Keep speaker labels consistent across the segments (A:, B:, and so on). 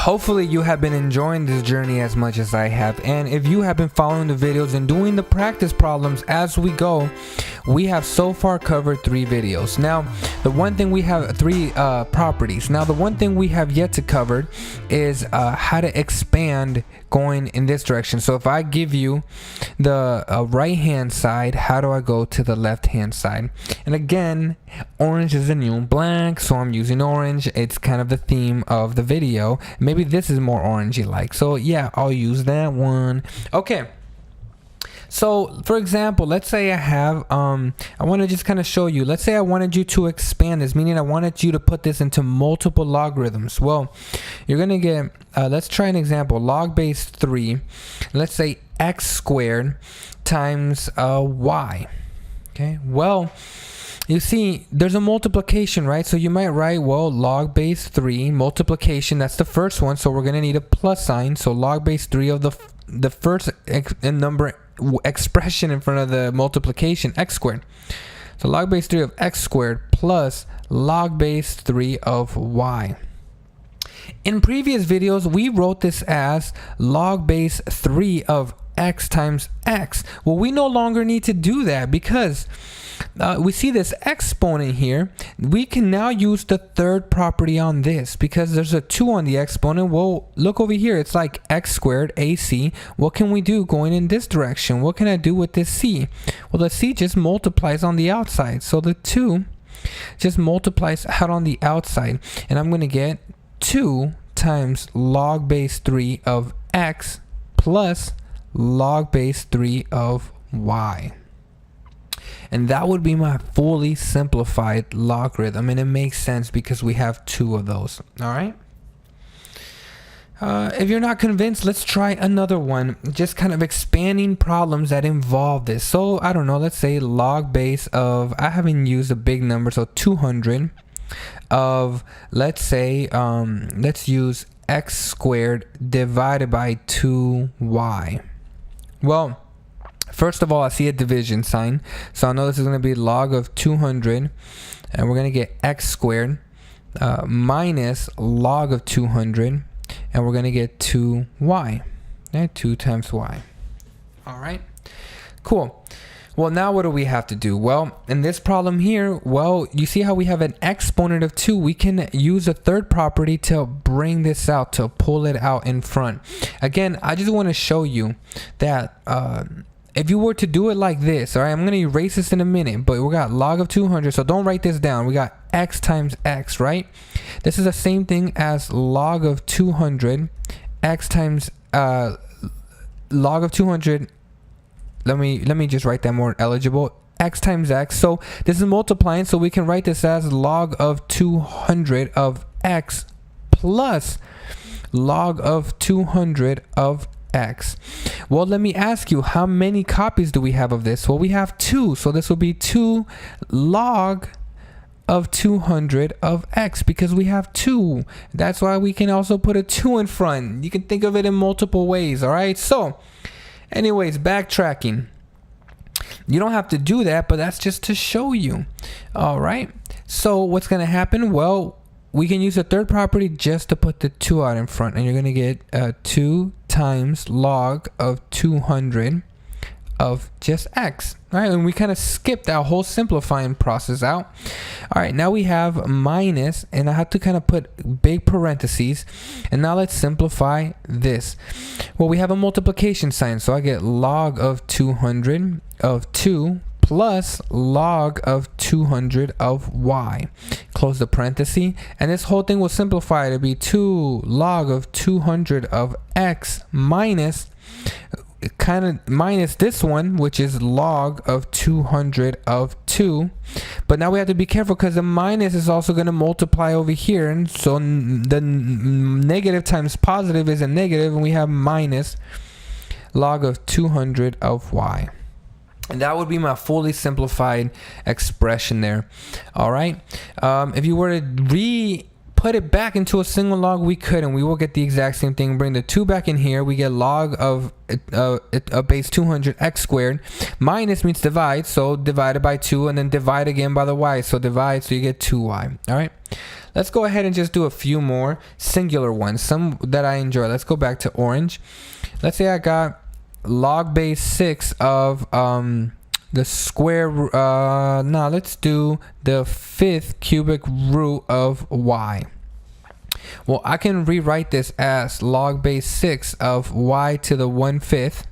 A: Hopefully you have been enjoying this journey as much as I have, and if you have been following the videos and doing the practice problems as we go, we have so far covered 3 videos. Now the one thing we have 3 properties. Now the one thing we have yet to cover is how to expand going in this direction. So if I give you the right hand side, how do I go to the left hand side? And again, orange is the new black, so I'm using orange. It's kind of the theme of the video. Maybe this is more orangey like, so yeah, I'll use that one. Okay, so for example, let's say I have I want to just kind of show you, let's say I wanted you to expand this, meaning I wanted you to put this into multiple logarithms. Well, you're gonna get let's try an example. Log base 3, let's say x squared times y. Okay, well, you see there's a multiplication, right? So you might write, well, log base 3 multiplication, that's the first one, so we're gonna need a plus sign. So log base 3 of the first number expression in front of the multiplication, x squared. So log base 3 of x squared plus log base 3 of y. In previous videos we wrote this as log base 3 of x times x. Well, we no longer need to do that because we see this exponent here. We can now use the third property on this because there's a 2 on the exponent. Well, look over here, it's like x squared AC. What can we do going in this direction? What can I do with this c? Well, the c just multiplies on the outside, so the 2 just multiplies out on the outside, and I'm going to get 2 times log base 3 of x plus log base 3 of y. And that would be my fully simplified logarithm, and it makes sense because we have 2 of those. All right, if you're not convinced, let's try another one, just kind of expanding problems that involve this. So I don't know, let's say log base of, I haven't used a big number, so 200 of, let's say let's use x squared divided by 2y. Well, first of all, I see a division sign, so I know this is going to be log of 200, and we're going to get x squared minus log of 200, and we're going to get 2y. Okay, 2 times y. All right, cool. Well, now what do we have to do? Well, in this problem here, well, you see how we have an exponent of 2. We can use a third property to bring this out, to pull it out in front. Again, I just want to show you that if you were to do it like this, all right, I'm going to erase this in a minute, but we got log of 200, so don't write this down. We got x times x, right? This is the same thing as log of 200, x times log of 200. Let me just write that more eligible. X times x. So this is multiplying, so we can write this as log of 200 of x plus log of 200 of x. Well, let me ask you, how many copies do we have of this? Well, we have 2, so this will be 2 log of 200 of x because we have 2. That's why we can also put a 2 in front. You can think of it in multiple ways. All right, so anyways, backtracking. You don't have to do that, but that's just to show you. All right, so what's going to happen? Well, we can use a third property just to put the 2 out in front, and you're going to get 2 times log of 200 of just x. All right, and we kind of skipped that whole simplifying process out. All right, now we have minus, and I have to kind of put big parentheses, and now let's simplify this. Well, we have a multiplication sign, so I get log of 200 of 2 plus log of 200 of y. Close the parenthesis, and this whole thing will simplify to be 2 log of 200 of x minus this one, which is log of 200 of 2. But now we have to be careful because the minus is also going to multiply over here, and so the negative times positive is a negative, and we have minus log of 200 of y. And that would be my fully simplified expression there. All right, if you were to put it back into a single log, we could, and we will get the exact same thing. Bring the 2 back in here, we get log of base 200 x squared. Minus means divide, so divided by 2, and then divide again by the y, so divide, so you get 2y. All right, let's go ahead and just do a few more singular ones, some that I enjoy. Let's go back to orange. Let's say I got log base 6 of the square no, let's do the 5th cubic root of y. Well, I can rewrite this as log base 6 of y to the 1/5.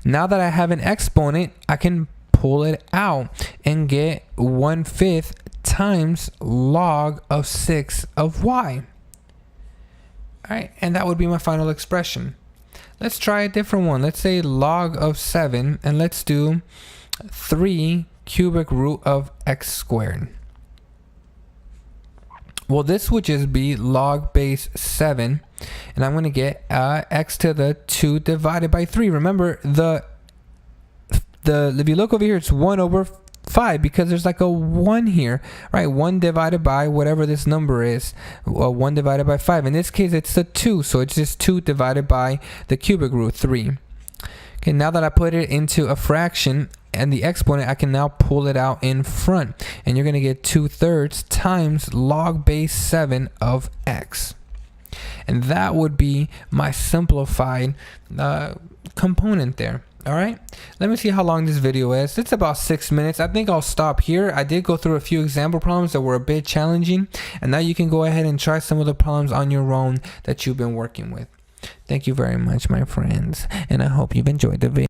A: Now that I have an exponent, I can pull it out and get 1/5 times log of 6 of y. All right, and that would be my final expression. Let's try a different one. Let's say log of 7, and let's do 3 cubic root of x squared. Well, this would just be log base 7, and I'm going to get x to the 2 divided by 3. Remember, if you look over here, it's 1 over 5 because there's like a 1 here, right? 1 divided by whatever this number is, 1 divided by 5. In this case, it's the 2, so it's just 2 divided by the cubic root, 3. Okay, now that I put it into a fraction and the exponent, I can now pull it out in front, and you're going to get 2/3 times log base 7 of x. And that would be my simplified component there. All right, let me see how long this video is. It's about 6 minutes. I think I'll stop here. I did go through a few example problems that were a bit challenging, and now you can go ahead and try some of the problems on your own that you've been working with. Thank you very much, my friends, and I hope you've enjoyed the video.